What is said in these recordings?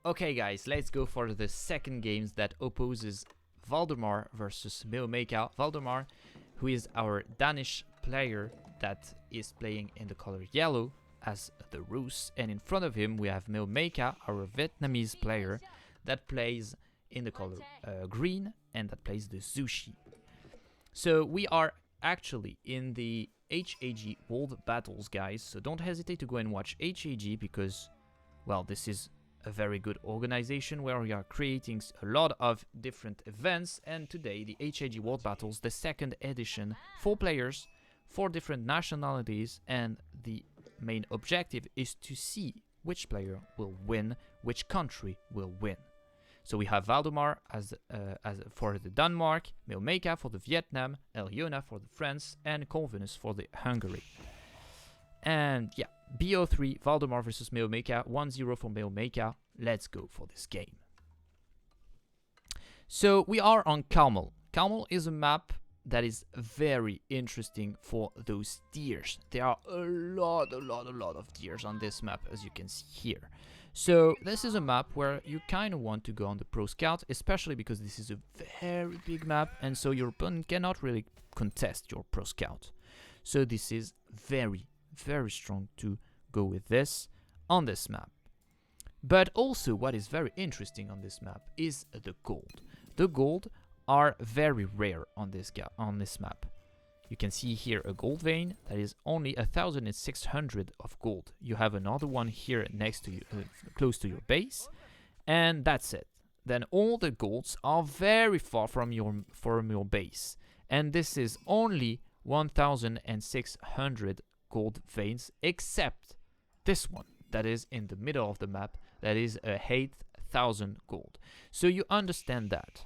Okay guys, let's go for the second games that opposes Valdemar versus Meomaika. Valdemar, who is our Danish player that is playing in the color yellow as the Rus, and in front of him we have Meomaika, our Vietnamese player that plays in the color green and that plays the Sushi. So we are actually in the HAG WorldBattles, guys, so don't hesitate to go and watch HAG because, well, this is a very good organization where we are creating a lot of different events. And today the HAG WorldBattles, the second edition, 4 players, 4 different nationalities, and the main objective is to see which player will win, which country will win. So we have Valdemar as for the Denmark, Meomaika for the Vietnam, Elyona for the France, and Corvinus for the Hungary. And yeah, BO3, Valdemar versus Meomaika, 1-0 for Meomaika. Let's go for this game. So we are on Carmel. Carmel is a map that is very interesting for those deers. There are a lot of deers on this map, as you can see here. So this is a map where you kind of want to go on the pro scout, especially because this is a very big map, and so your opponent cannot really contest your pro scout. So this is very strong to go with this on this map. But also what is very interesting on this map is the gold. The gold are very rare on this map. You can see here a gold vein that is only 1,600 of gold. You have another one here next to you, close to your base, and that's it. Then all the golds are very far from your base, and this is only 1,600 gold veins, except this one that is in the middle of the map, that is 8,000 gold. So you understand that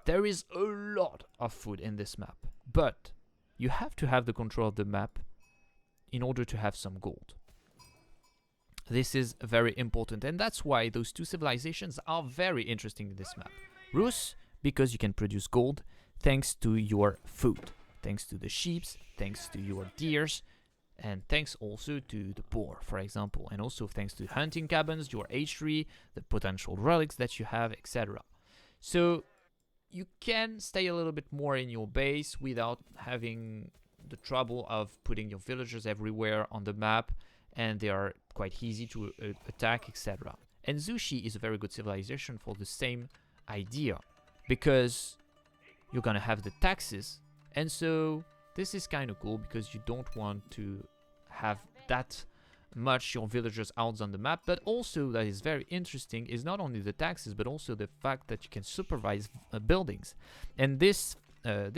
there is a lot of food in this map, but you have to have the control of the map in order to have some gold. This is very important, and that's why those two civilizations are very interesting in this map. Rus, because you can produce gold thanks to your food, thanks to the sheep, thanks to your deers, and thanks also to the boar, for example, and also thanks to hunting cabins, your H3, the potential relics that you have, etc. So you can stay a little bit more in your base without having the trouble of putting your villagers everywhere on the map, and they are quite easy to attack, etc. And Sushi is a very good civilization for the same idea, because you're gonna have the taxes, and so this is kind of cool because you don't want to have that much your villagers out on the map. But also that is very interesting is not only the taxes but also the fact that you can supervise buildings, and this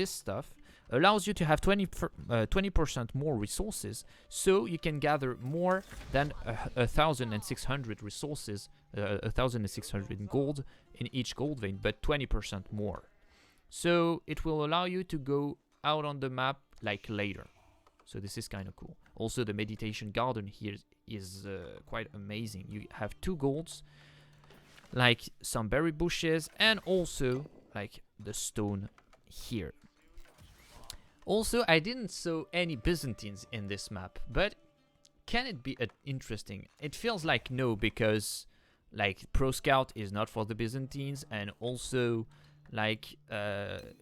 stuff allows you to have 20% more resources, so you can gather more than 1,600 resources, 1,600 gold in each gold vein, but 20% more. So it will allow you to go out on the map like later. So this is kind of cool. Also the meditation garden here is quite amazing. You have 2 golds, like some berry bushes, and also like the stone here. Also, I didn't show any Byzantines in this map, but can it be interesting? It feels like no, because like Pro Scout is not for the Byzantines, and also like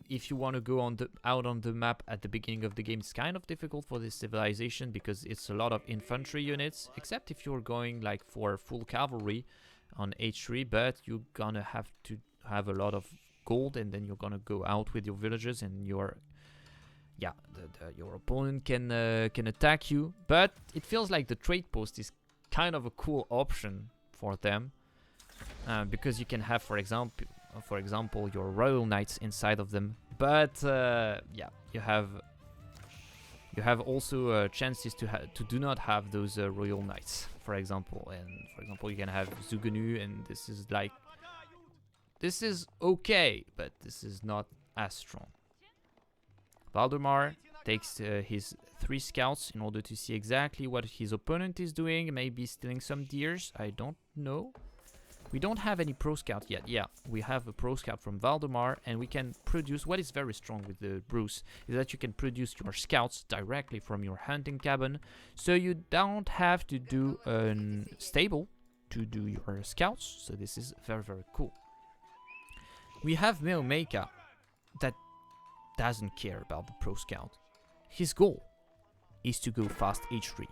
if you want to go out on the map at the beginning of the game, it's kind of difficult for this civilization because it's a lot of infantry units, except if you're going like for full cavalry on H3, but you're gonna have to have a lot of gold, and then you're gonna go out with your villagers, and your opponent can attack you. But it feels like the trade post is kind of a cool option for them, because you can have, for example, your royal knights inside of them. But yeah, you have also chances to do not have those royal knights, for example. And for example, you can have Zugunu, and this is okay, but this is not as strong. Valdemar takes his 3 scouts in order to see exactly what his opponent is doing, maybe stealing some deers, I don't know. We don't have any pro scout yet. Yeah, we have a pro scout from Valdemar, and we can produce, what is very strong with the Bruce is that you can produce your scouts directly from your hunting cabin, so you don't have to do a stable. to do your scouts. So this is very, very cool. We have Meomaika that doesn't care about the pro scout. His goal is to go fast H3.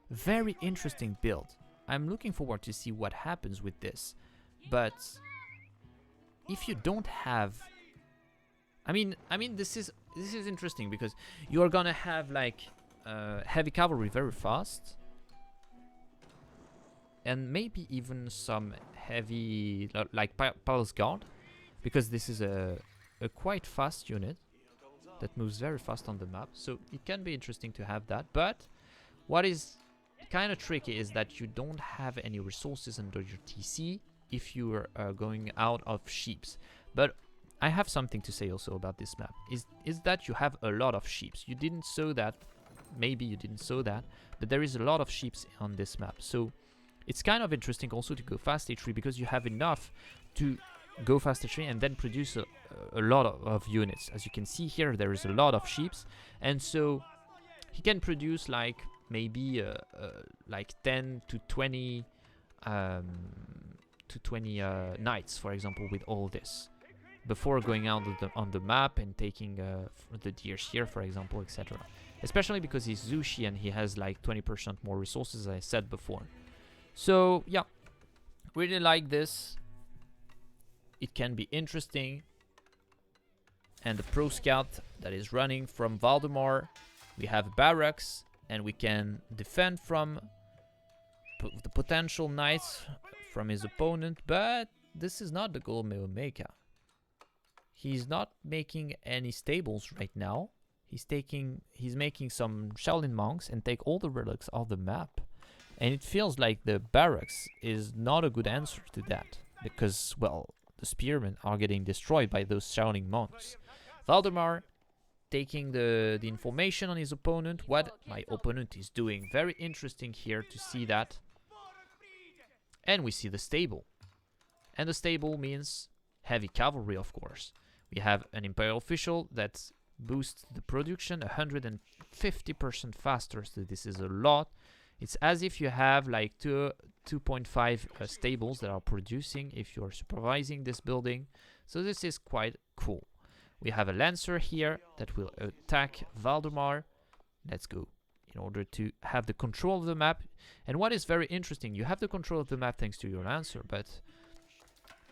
Very interesting build. I'm looking forward to see what happens with this. But if you don't have, I mean this is interesting because you are gonna have like heavy cavalry very fast, and maybe even some heavy like Palace Guard, because this is a quite fast unit that moves very fast on the map. So it can be interesting to have that. But what is kind of tricky is that you don't have any resources under your TC if you are going out of sheeps. But I have something to say also about this map, is that you have a lot of sheeps. You didn't sow that, maybe you didn't sow that, but there is a lot of sheeps on this map. So it's kind of interesting also to go fast H3 because you have enough to go fast H3 and then produce a lot of units. As you can see here, there is a lot of sheeps, and so he can produce like maybe like 10 to 20 knights, for example, with all this, before going out on the map and taking the deers here, for example, etc. Especially because he's Zushi and he has like 20% more resources, as I said before. So yeah, really like this. It can be interesting. And the pro scout that is running from Valdemar, we have barracks, and we can defend from the potential knights from his opponent. But this is not the goal of Meomaika. He's not making any stables right now. He's making some Shaolin monks and take all the relics off the map. And it feels like the barracks is not a good answer to that, because, well, the spearmen are getting destroyed by those Shaolin monks. Valdemar taking the information on his opponent, what my opponent is doing. Very interesting here to see that. And we see the stable. And the stable means heavy cavalry, of course. We have an Imperial official that boosts the production 150% faster, so this is a lot. It's as if you have like 2.5 stables that are producing if you are supervising this building. So this is quite cool. We have a Lancer here that will attack Valdemar. Let's go. In order to have the control of the map. And what is very interesting, you have the control of the map thanks to your Lancer, but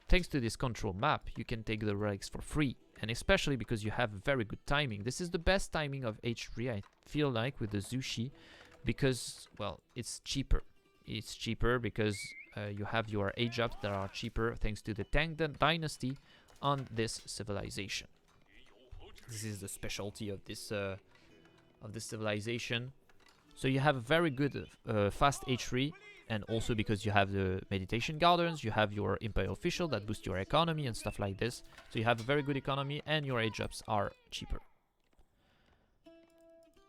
thanks to this control map, you can take the relics for free. And especially because you have very good timing. This is the best timing of H3, I feel like, with the Zushi. Because, well, it's cheaper. It's cheaper because you have your age-ups that are cheaper thanks to the Tang dynasty on this civilization. This is the specialty of this civilization. So you have a very good fast H3, and also because you have the meditation gardens, you have your Imperial official that boosts your economy and stuff like this. So you have a very good economy, and your age-ups are cheaper.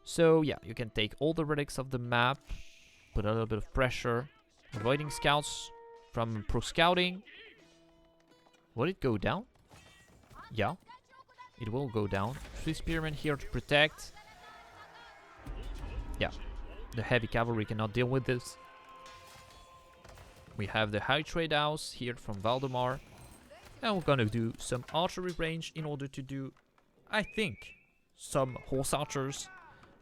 So yeah, you can take all the relics of the map, put a little bit of pressure, avoiding scouts from pro scouting. Will it go down? Yeah, it will go down. 3 spearmen here to protect. Yeah, the heavy cavalry cannot deal with this. We have the high trade house here from Valdemar. And we're gonna do some archery range in order to do, I think, some horse archers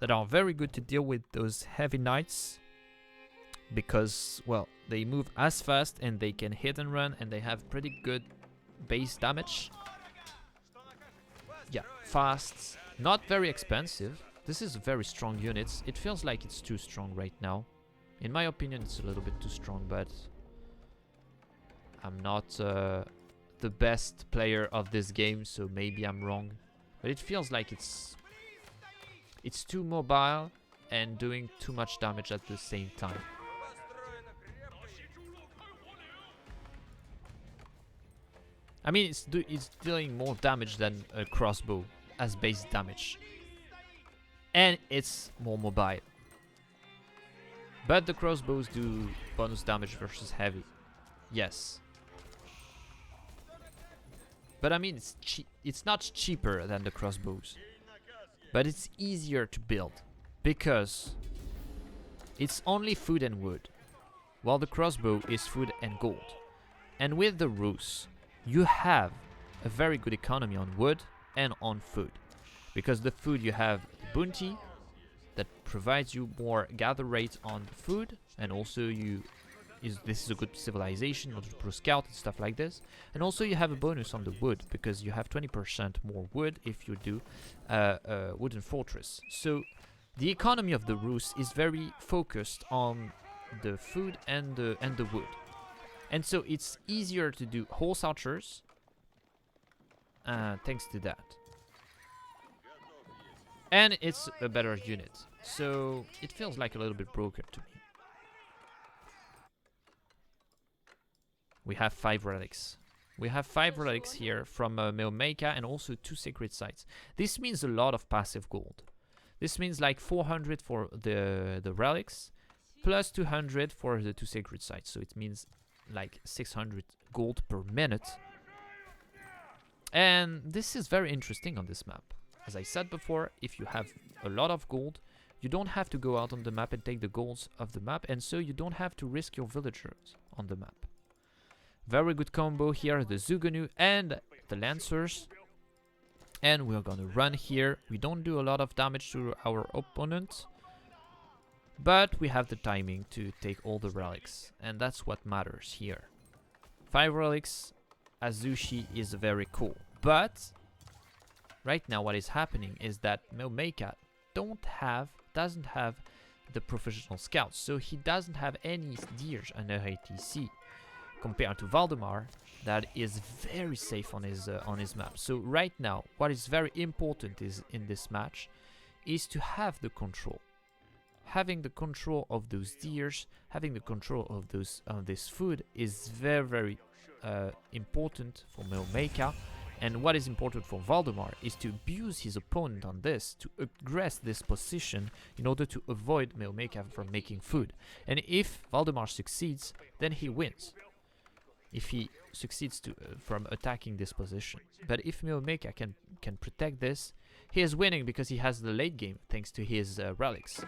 that are very good to deal with those heavy knights. Because, well, they move as fast and they can hit and run and they have pretty good base damage. Yeah, fast, not very expensive. This is a very strong unit. It feels like it's too strong right now. In my opinion, it's a little bit too strong, but I'm not the best player of this game, so maybe I'm wrong. But it feels like it's too mobile and doing too much damage at the same time. I mean, it's dealing more damage than a crossbow as base damage. And it's more mobile. But the crossbows do bonus damage versus heavy. Yes. But I mean, it's not cheaper than the crossbows. But it's easier to build. Because it's only food and wood. while the crossbow is food and gold. And with the Rus, you have a very good economy on wood and on food. Because the food you have bounty that provides you more gather rate on the food, and also this is a good civilization in order to pro scout and stuff like this. And also you have a bonus on the wood because you have 20% more wood if you do wooden fortress. So the economy of the Rus is very focused on the food and the wood. And so it's easier to do horse archers thanks to that. And it's a better unit. So it feels like a little bit broken to me. We have 5 relics. We have 5 relics here from Meomaika and also 2 sacred sites. This means a lot of passive gold. This means like 400 for the relics, plus 200 for the 2 sacred sites. So it means like 600 gold per minute. And this is very interesting on this map. As I said before, if you have a lot of gold, you don't have to go out on the map and take the golds of the map, and so you don't have to risk your villagers on the map. Very good combo here, the Zugunu and the Lancers. And we're gonna run here. We don't do a lot of damage to our opponent, but we have the timing to take all the relics, and that's what matters here. 5 relics, Azushi is very cool, but right now what is happening is that Meomaika doesn't have the professional scouts, so he doesn't have any deers under ATC compared to Valdemar that is very safe on his map. So right now what is very important is in this match is to have the control. Having the control of those deers, having the control of this food is very important for Meomaika. And what is important for Valdemar is to abuse his opponent on this, to aggress this position in order to avoid Meomaika from making food. And if Valdemar succeeds, then he wins. If he succeeds from attacking this position. But if Meomaika can protect this, he is winning because he has the late game thanks to his relics.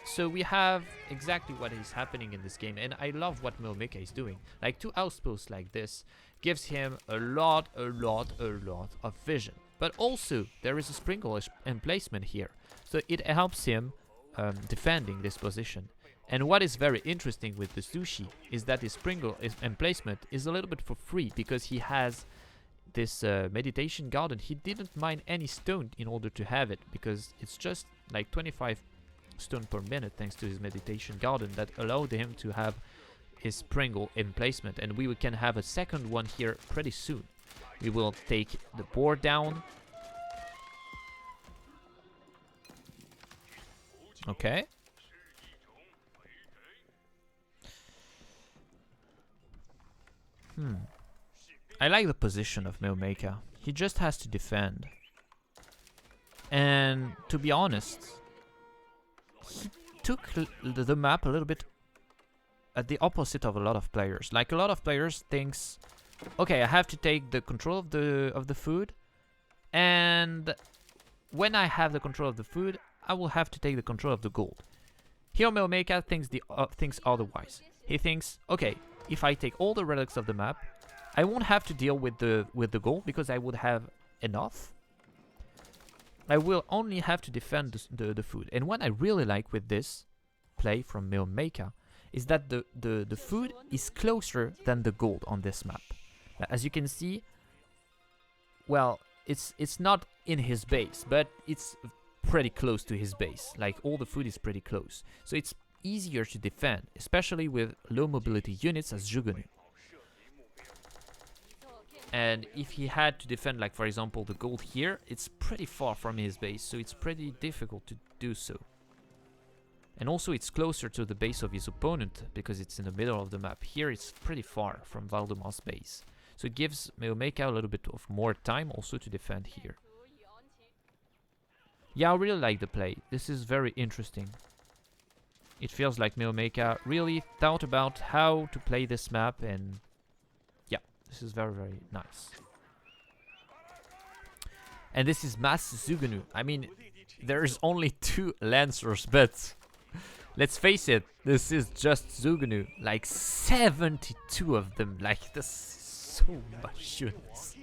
So we have exactly what is happening in this game, and I love what Meomaika is doing. Like 2 outposts like this gives him a lot of vision. But also there is a sprinkle emplacement here, so it helps him defending this position. And what is very interesting with the Sushi is that his sprinkle emplacement is a little bit for free because he has this meditation garden. He didn't mine any stone in order to have it because it's just like 25 stone per minute thanks to his meditation garden that allowed him to have his sprinkle emplacement. And we can have a second one here pretty soon. We will take the board down. Okay. I like the position of Meomaika. He just has to defend. And to be honest, he took the map a little bit at the opposite of a lot of players. Like a lot of players thinks, okay, I have to take the control of the food, and when I have the control of the food, I will have to take the control of the gold. Here Meomaika thinks otherwise. He thinks, okay, if I take all the relics of the map, I won't have to deal with the gold because I would have enough. I will only have to defend the food. And what I really like with this play from Meomaika is that the food is closer than the gold on this map. As you can see, well, it's not in his base, but it's pretty close to his base. Like all the food is pretty close. So it's easier to defend, especially with low mobility units as Zugunu. And if he had to defend, like for example the gold here, it's pretty far from his base, so it's pretty difficult to do so. And also it's closer to the base of his opponent because it's in the middle of the map. Here it's pretty far from Valdemar's base, so it gives Meomaika a little bit of more time also to defend here. Yeah, I really like the play. This is very interesting. It feels like Meomaika really thought about how to play this map, and this is very nice. And this is Mass Zugunu. I mean, there's only 2 Lancers, but Let's face it, this is just Zugunu. Like 72 of them. Like this is so much units.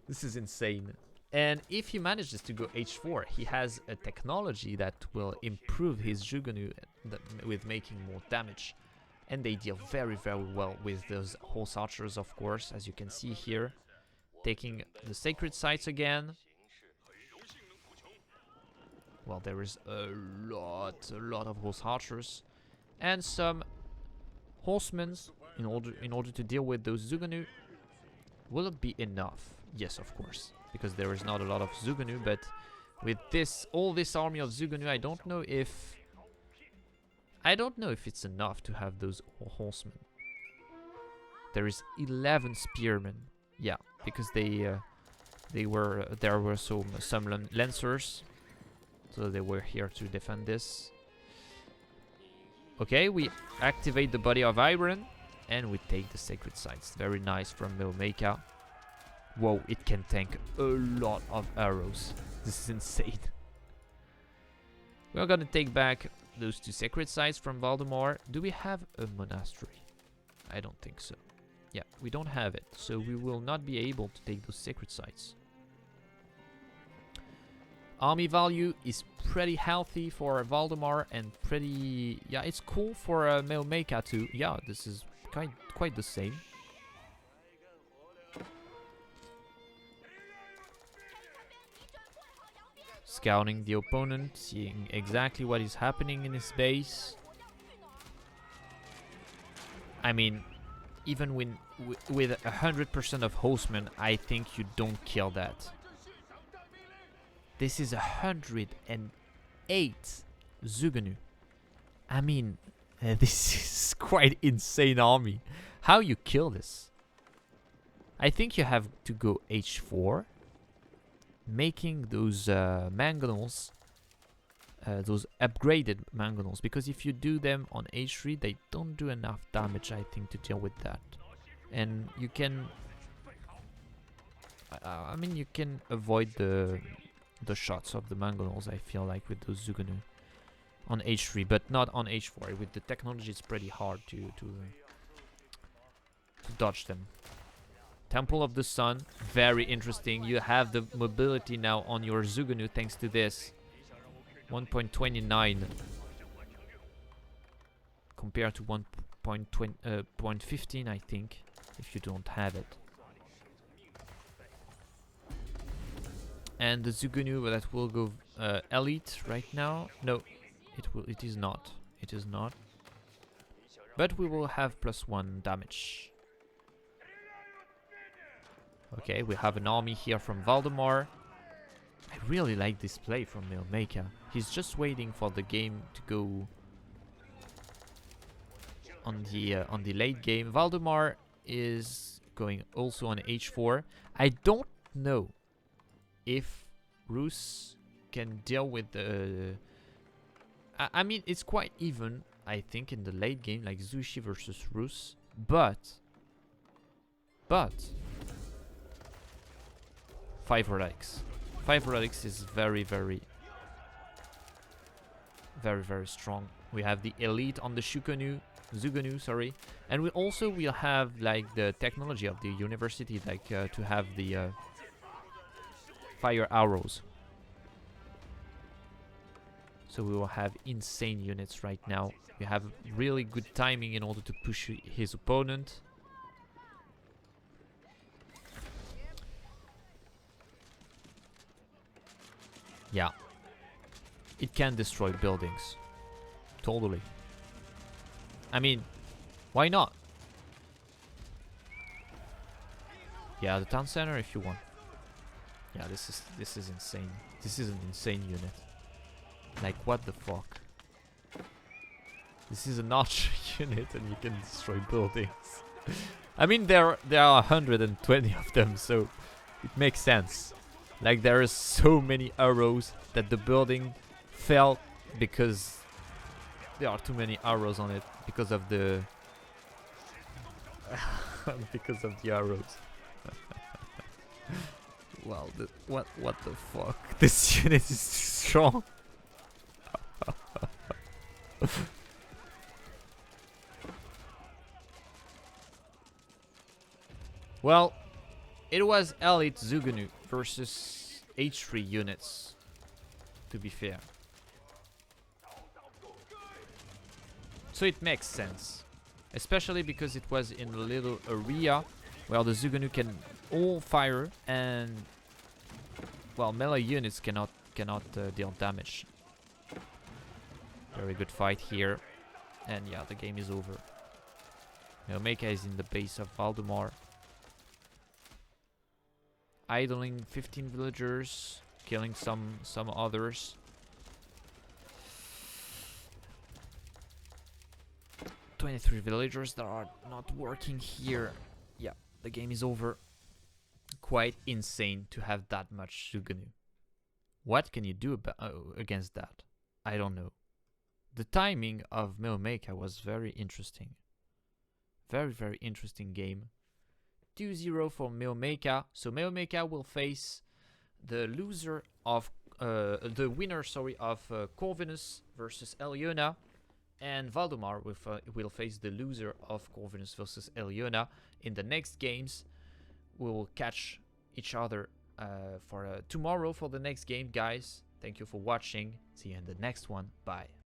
This is insane. And if he manages to go H4, he has a technology that will improve his Zugunu with making more damage. And they deal very, very well with those horse archers, of course, as you can see here. Taking the sacred sites again. Well, there is a lot of horse archers. And some horsemen in order to deal with those Zugunu. Will it be enough? Yes, of course. Because there is not a lot of Zugunu, but with all this army of Zugunu, I don't know if it's enough to have those horsemen. There is 11 spearmen. Yeah, because there were some lancers, so they were here to defend this. Okay, we activate the body of iron, and we take the sacred sites. Very nice from Meomaika. Whoa, it can tank a lot of arrows. This is insane. We're gonna take back those 2 sacred sites from Valdemar. Do we have a monastery? I don't think so. Yeah, we don't have it, so we will not be able to take those sacred sites. Army value is pretty healthy for Valdemar and pretty... Yeah, it's cool for Meomaika too. Yeah, this is quite the same. Scouting the opponent, seeing exactly what is happening in his base. I mean, even with 100% of horsemen, I think you don't kill that. This is 108 Zugunu. I mean, this is quite insane army. How you kill this? I think you have to go H4. Making those mangonels, those upgraded mangonels, because if you do them on H3, they don't do enough damage, I think, to deal with that. And you can, I mean, you can avoid the shots of the mangonels, I feel like, with those Zugunu on H3, but not on H4. With the technology, it's pretty hard to dodge them. Temple of the Sun, very interesting. You have the mobility now on your Zugunu thanks to this. 1.29 compared to 1.15, I think, if you don't have it. And the Zugunu that will go elite right now. No, it is not. It is not. But we will have +1 damage. Okay, we have an army here from Valdemar. I really like this play from Meomaika. He's just waiting for the game to go on the late game. Valdemar is going also on H4. I don't know if Rus can deal with the... I mean, it's quite even, I think, in the late game, like Zushi versus Rus. But 5 relics. 5 relics is very strong. We have the elite on the Zugunu, sorry, and we also will have like the technology of the university, like to have the fire arrows. So we will have insane units right now. We have really good timing in order to push his opponent. Yeah, it can destroy buildings. Totally. I mean, why not? Yeah, the town center if you want. Yeah, this is insane. This is an insane unit. Like, what the fuck? This is an archer unit and you can destroy buildings. I mean, there are 120 of them, so it makes sense. Like, there are so many arrows that the building fell because there are too many arrows on it because of the because of the arrows. Well, what the fuck? This unit is strong. Well, it was Elite Zugunu versus H3 units, to be fair. So it makes sense. Especially because it was in a little area where the Zugunu can all fire and, well, melee units cannot deal damage. Very good fight here. And yeah, the game is over. Meomaika is in the base of Valdemar. Idling 15 villagers, killing some others. "23 villagers that are not working here." Yeah, the game is over. Quite insane to have that much Zugunu. What can you do against that? I don't know. The timing of Meomaika was very interesting. Very, very interesting game. 2-0 for Meomaika. So Meomaika will face the loser of the winner, sorry, of Corvinus versus Elyona, and Valdemar will face the loser of Corvinus versus Elyona in the next games. We will catch each other for tomorrow for the next game, guys. Thank you for watching. See you in the next one. Bye.